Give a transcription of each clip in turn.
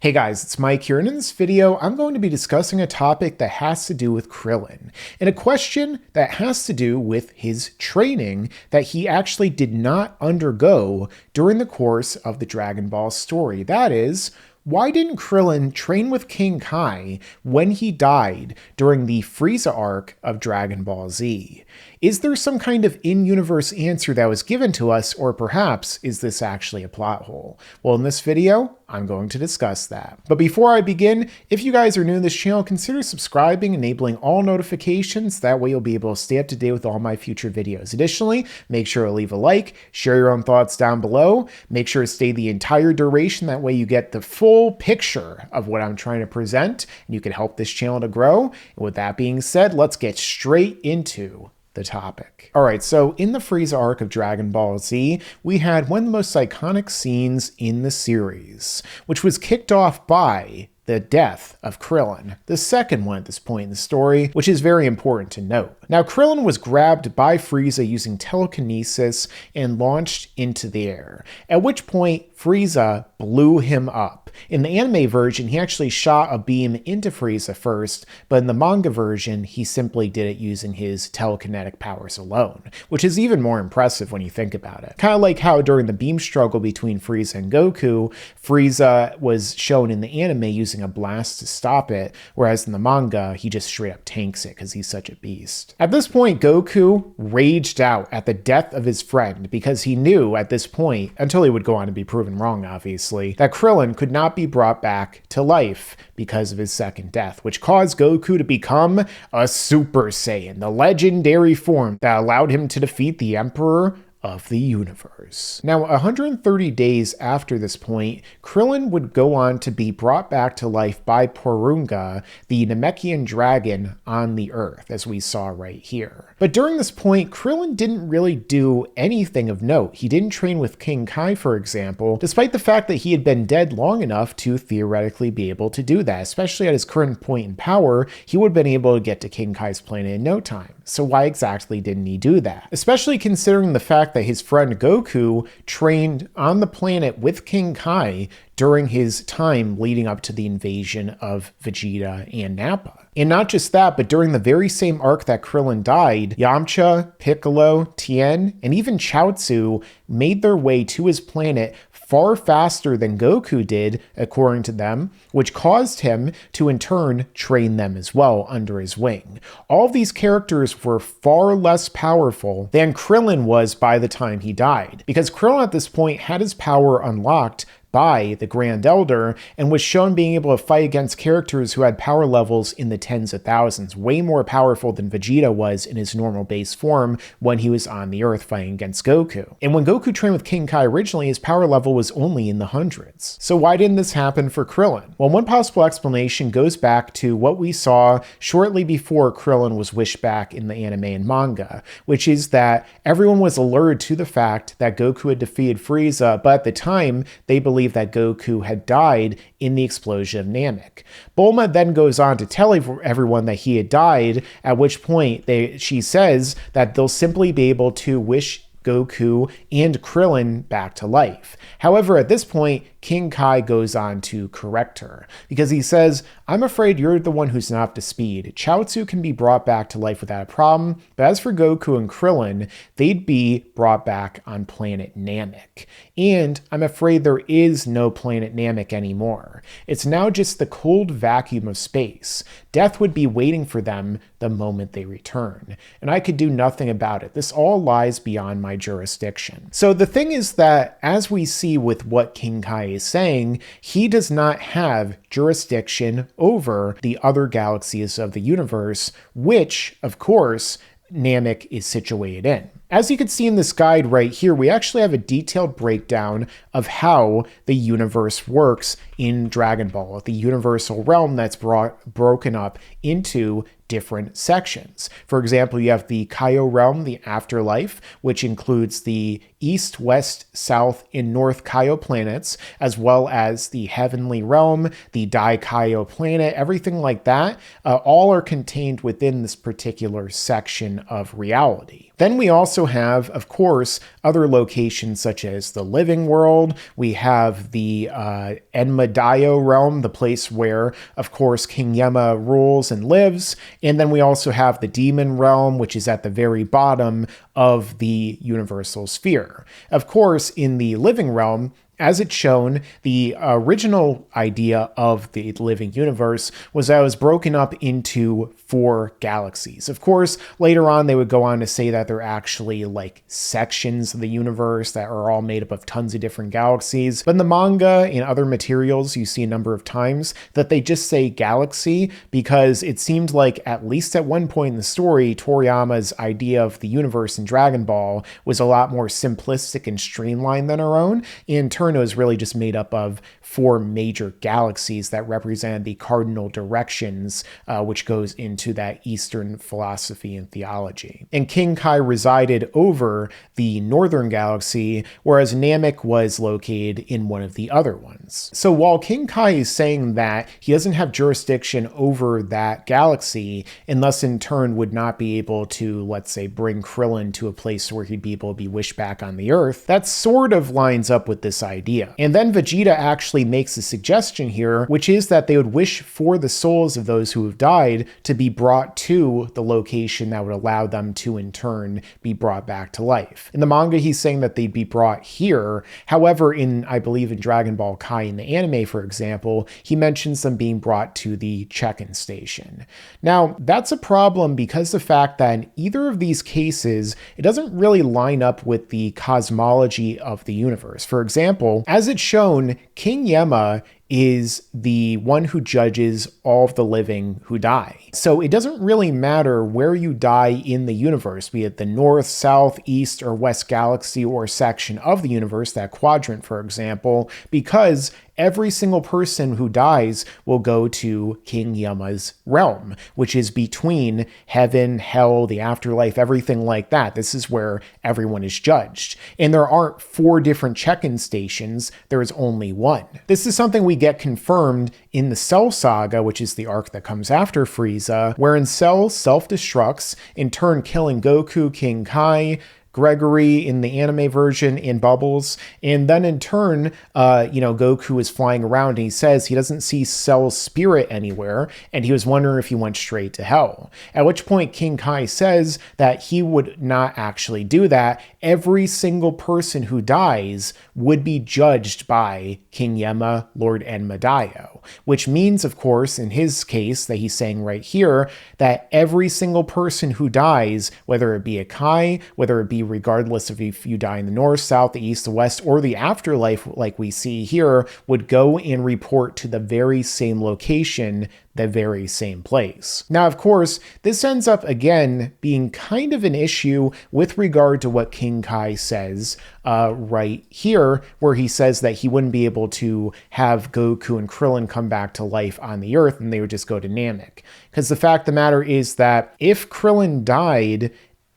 Hey guys, it's Mike here, and in this video, I'm going to be discussing a topic that has to do with Krillin, and a question that has to do with his training that he actually did not undergo during the course of the Dragon Ball story. That is, why didn't Krillin train with King Kai when he died during the Frieza arc of Dragon Ball Z? Is there some kind of in-universe answer that was given to us, or perhaps is this actually a plot hole? Well, in this video, I'm going to discuss that. But before I begin, if you guys are new to this channel, consider subscribing, enabling all notifications. That way you'll be able to stay up to date with all my future videos. Additionally, make sure to leave a like, share your own thoughts down below, make sure to stay the entire duration. That way you get the full picture of what I'm trying to present, and you can help this channel to grow. And with that being said, let's get straight into the topic. All right, so in the Frieza arc of Dragon Ball Z, we had one of the most iconic scenes in the series, which was kicked off by the death of Krillin, the second one at this point in the story, which is very important to note. Now, Krillin was grabbed by Frieza using telekinesis and launched into the air, at which point Frieza blew him up. In the anime version, he actually shot a beam into Frieza first, but in the manga version, he simply did it using his telekinetic powers alone, which is even more impressive when you think about it. Kind of like how during the beam struggle between Frieza and Goku, Frieza was shown in the anime using a blast to stop it, whereas in the manga, he just straight up tanks it because he's such a beast. At this point, Goku raged out at the death of his friend because he knew at this point, until he would go on to be proven wrong obviously, that Krillin could not be brought back to life because of his second death, which caused Goku to become a Super Saiyan, the legendary form that allowed him to defeat the Emperor of the universe. Now, 130 days after this point, Krillin would go on to be brought back to life by Porunga, the Namekian dragon on the Earth, as we saw right here. But during this point, Krillin didn't really do anything of note. He didn't train with King Kai, for example, despite the fact that he had been dead long enough to theoretically be able to do that. Especially at his current point in power, he would have been able to get to King Kai's planet in no time. So why exactly didn't he do that? Especially considering the fact that his friend Goku trained on the planet with King Kai during his time leading up to the invasion of Vegeta and Nappa. And not just that, but during the very same arc that Krillin died, Yamcha, Piccolo, Tien, and even Chaozu made their way to his planet far faster than Goku did, according to them, which caused him to in turn train them as well under his wing. All of these characters were far less powerful than Krillin was by the time he died, because Krillin at this point had his power unlocked by the Grand Elder and was shown being able to fight against characters who had power levels in the tens of thousands, way more powerful than Vegeta was in his normal base form when he was on the Earth fighting against Goku. And when Goku trained with King Kai originally, his power level was only in the hundreds. So why didn't this happen for Krillin? Well, one possible explanation goes back to what we saw shortly before Krillin was wished back in the anime and manga, which is that everyone was alerted to the fact that Goku had defeated Frieza, but at the time, they believed that Goku had died in the explosion of Namek. Bulma then goes on to tell everyone that he had died, at which point she says that they'll simply be able to wish Goku and Krillin back to life. However, at this point, King Kai goes on to correct her because he says, "I'm afraid you're the one who's not up to speed. Chaozu can be brought back to life without a problem, but as for Goku and Krillin, they'd be brought back on planet Namek. And I'm afraid there is no planet Namek anymore. It's now just the cold vacuum of space. Death would be waiting for them the moment they return, and I could do nothing about it. This all lies beyond my jurisdiction." So the thing is that, as we see with what King Kai is saying, he does not have jurisdiction over the other galaxies of the universe, which, of course, Namek is situated in. As you can see in this guide right here, we actually have a detailed breakdown of how the universe works in Dragon Ball, the universal realm that's broken up into different sections. For example, you have the Kaio realm, the afterlife, which includes the east, west, south, and north Kaio planets, as well as the heavenly realm, the Dai Kaio planet, everything like that, all are contained within this particular section of reality. Then we also have, of course, other locations such as the living world. We have the Enmadayo realm, the place where, of course, King Yema rules and lives. And then we also have the demon realm, which is at the very bottom of the universal sphere. Of course, in the living realm, as it's shown, the original idea of the living universe was that it was broken up into 4 galaxies. Of course, later on, they would go on to say that they're actually like sections of the universe that are all made up of tons of different galaxies. But in the manga and other materials, you see a number of times that they just say galaxy because it seemed like, at least at one point in the story, Toriyama's idea of the universe in Dragon Ball was a lot more simplistic and streamlined than our own. In turn, it was really just made up of 4 major galaxies that represent the cardinal directions, which goes into that Eastern philosophy and theology. And King Kai resided over the northern galaxy, whereas Namek was located in one of the other ones. So while King Kai is saying that he doesn't have jurisdiction over that galaxy, and thus in turn would not be able to, let's say, bring Krillin to a place where he'd be able to be wished back on the Earth, that sort of lines up with this idea. And then Vegeta actually makes a suggestion here, which is that they would wish for the souls of those who have died to be brought to the location that would allow them to in turn be brought back to life. In the manga, he's saying that they'd be brought here. However, I believe in Dragon Ball Kai in the anime, for example, he mentions them being brought to the check-in station. Now, that's a problem because the fact that in either of these cases, it doesn't really line up with the cosmology of the universe. For example, as it's shown, King Yema is the one who judges all of the living who die. So it doesn't really matter where you die in the universe, be it the north, south, east, or west galaxy or section of the universe, that quadrant, for example, because every single person who dies will go to King Yema's realm, which is between heaven, hell, the afterlife, everything like that. This is where everyone is judged. And there aren't 4 different check-in stations, there is only one. This is something we get confirmed in the Cell Saga, which is the arc that comes after Frieza, wherein Cell self-destructs, in turn killing Goku, King Kai, Gregory in the anime version, in Bubbles, and then in turn, Goku is flying around and he says he doesn't see Cell's spirit anywhere, and he was wondering if he went straight to hell. At which point King Kai says that he would not actually do that. Every single person who dies would be judged by King Yema, Lord Enmadayo, which means, of course, in his case that he's saying right here, that every single person who dies, whether it be a Kai, whether it be regardless of if you die in the north, south, the east, the west, or the afterlife like we see here, would go and report to the very same location, the very same place. Now, of course, this ends up again being kind of an issue with regard to what King Kai says right here, where he says that he wouldn't be able to have Goku and Krillin come back to life on the Earth and they would just go to Namek. Because the fact of the matter is that if Krillin died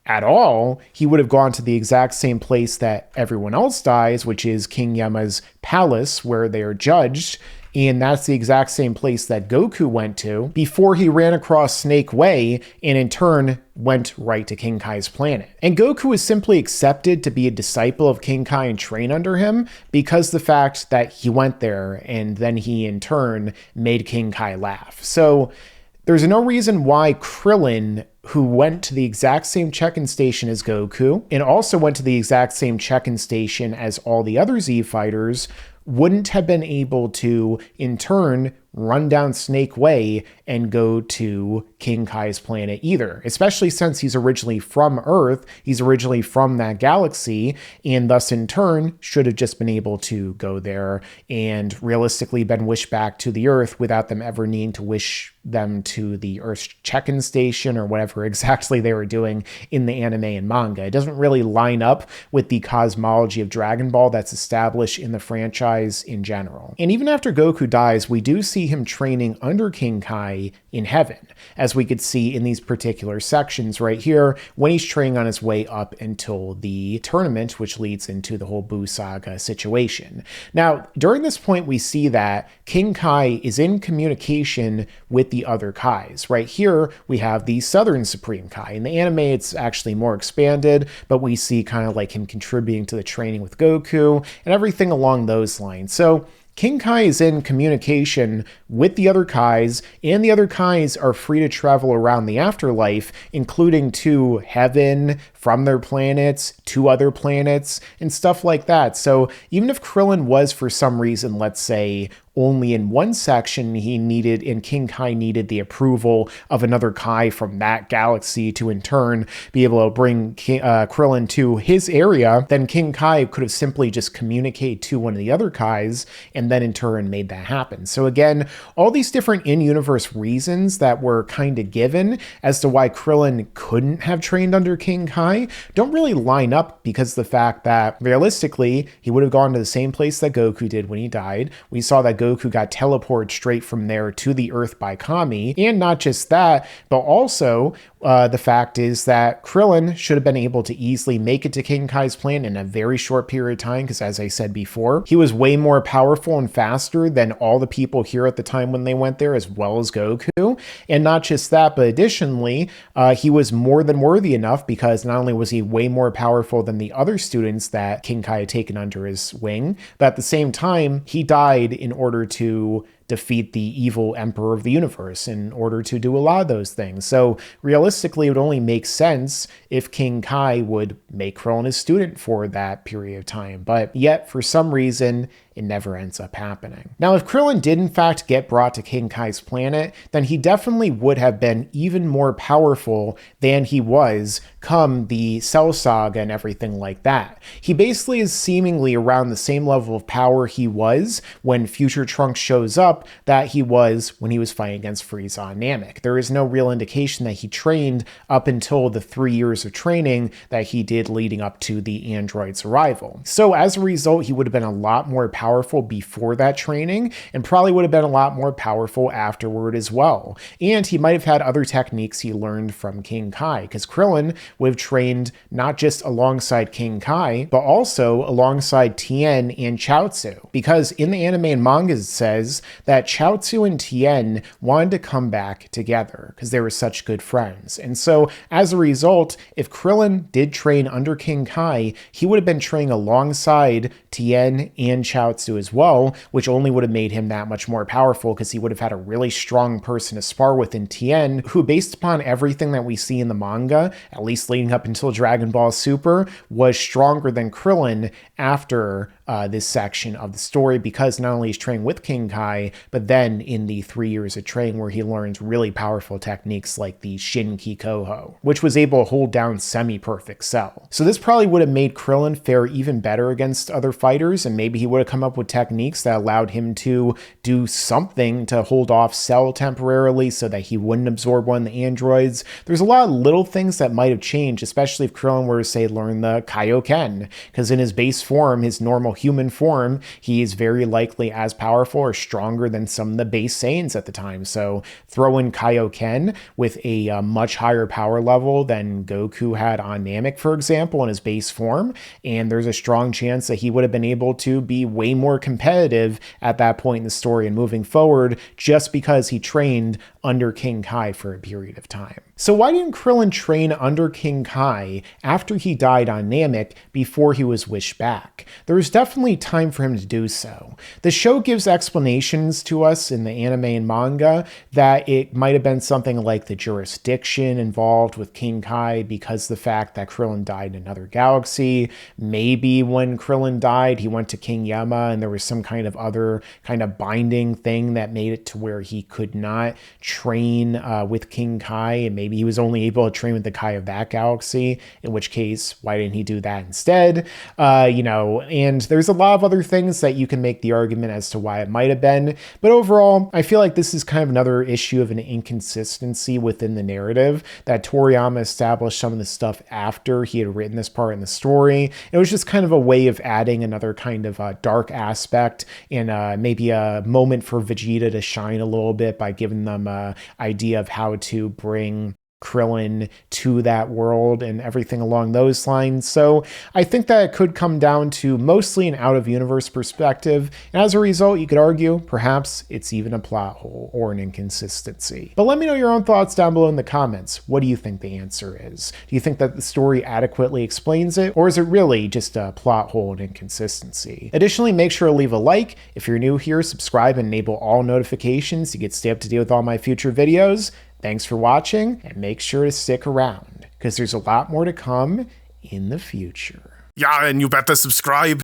at all, he would have gone to the exact same place that everyone else dies, which is King Yema's palace, where they are judged. And that's the exact same place that Goku went to before he ran across Snake Way and in turn went right to King Kai's planet. And Goku was simply accepted to be a disciple of King Kai and train under him because the fact that he went there and then he in turn made King Kai laugh. So there's no reason why Krillin, who went to the exact same check-in station as Goku and also went to the exact same check-in station as all the other Z fighters, wouldn't have been able to, in turn, run down Snake Way and go to King Kai's planet either, especially since he's originally from Earth, he's originally from that galaxy, and thus in turn should have just been able to go there and realistically been wished back to the Earth without them ever needing to wish them to the Earth's check-in station or whatever exactly they were doing in the anime and manga. It doesn't really line up with the cosmology of Dragon Ball that's established in the franchise in general. And even after Goku dies, we do see him training under King Kai in heaven, as we could see in these particular sections right here when he's training on his way up until the tournament, which leads into the whole Buu Saga situation. Now, during this point, we see that King Kai is in communication with the other Kais. Right here, we have the Southern Supreme Kai. In the anime, it's actually more expanded, but we see kind of like him contributing to the training with Goku and everything along those lines. So King Kai is in communication with the other Kais, and the other Kais are free to travel around the afterlife, including to heaven, from their planets, to other planets, and stuff like that. So even if Krillin was, for some reason, let's say, only in one section and King Kai needed the approval of another Kai from that galaxy to in turn be able to bring Krillin to his area, then King Kai could have simply just communicated to one of the other Kais and then in turn made that happen. So again, all these different in-universe reasons that were kind of given as to why Krillin couldn't have trained under King Kai don't really line up, because the fact that realistically he would have gone to the same place that Goku did when he died. We saw that Goku got teleported straight from there to the Earth by Kami. And not just that, but also the fact is that Krillin should have been able to easily make it to King Kai's planet in a very short period of time, because as I said before, he was way more powerful and faster than all the people here at the time when they went there, as well as Goku. And not just that, but additionally, he was more than worthy enough, because not only was he way more powerful than the other students that King Kai had taken under his wing, but at the same time, he died in order to defeat the evil emperor of the universe, in order to do a lot of those things. So realistically, it would only make sense if King Kai would make Krillin his student for that period of time. But yet, for some reason, it never ends up happening. Now, if Krillin did in fact get brought to King Kai's planet, then he definitely would have been even more powerful than he was come the Cell Saga and everything like that. He basically is seemingly around the same level of power he was when Future Trunks shows up that he was when he was fighting against Frieza and Namek. There is no real indication that he trained up until the 3 years of training that he did leading up to the android's arrival. So as a result, he would have been a lot more powerful before that training, and probably would have been a lot more powerful afterward as well. And he might have had other techniques he learned from King Kai, because Krillin would have trained not just alongside King Kai, but also alongside Tien and Chaozu. Because in the anime and manga it says that Chaozu and Tien wanted to come back together because they were such good friends. And so as a result, if Krillin did train under King Kai, he would have been training alongside Tien and Chaozu as well, which only would have made him that much more powerful, because he would have had a really strong person to spar with in Tien, who, based upon everything that we see in the manga, at least leading up until Dragon Ball Super, was stronger than Krillin after this section of the story, because not only he's training with King Kai, but then in the 3 years of training where he learns really powerful techniques like the Shinki Koho, which was able to hold down semi-perfect Cell. So this probably would have made Krillin fare even better against other fighters, and maybe he would have come up with techniques that allowed him to do something to hold off Cell temporarily so that he wouldn't absorb one of the androids. There's a lot of little things that might have changed, especially if Krillin were to, say, learn the Kaioken, because in his base form, his normal human form, he is very likely as powerful or stronger than some of the base Saiyans at the time. So throw in Kaioken with a much higher power level than Goku had on Namek, for example, in his base form, and there's a strong chance that he would have been able to be way more competitive at that point in the story and moving forward, just because he trained under King Kai for a period of time. So why didn't Krillin train under King Kai after he died on Namek before he was wished back? There was definitely time for him to do so. The show gives explanations to us in the anime and manga that it might have been something like the jurisdiction involved with King Kai, because the fact that Krillin died in another galaxy. Maybe when Krillin died, he went to King Yama and there was some kind of other kind of binding thing that made it to where he could not train with King Kai, and maybe he was only able to train with the Kai of that galaxy, in which case, why didn't he do that instead? And there's a lot of other things that you can make the argument as to why it might have been, but overall, I feel like this is kind of another issue of an inconsistency within the narrative, that Toriyama established some of the stuff after he had written this part in the story. It was just kind of a way of adding another kind of dark aspect and maybe a moment for Vegeta to shine a little bit by giving them an idea of how to bring Krillin to that world and everything along those lines. So I think that it could come down to mostly an out-of-universe perspective, and as a result, you could argue perhaps it's even a plot hole or an inconsistency. But let me know your own thoughts down below in the comments. What do you think the answer is? Do you think that the story adequately explains it, or is it really just a plot hole and inconsistency? Additionally, make sure to leave a like. If you're new here, subscribe and enable all notifications to stay up to date with all my future videos. Thanks for watching, and make sure to stick around, because there's a lot more to come in the future. Yeah, and you better subscribe.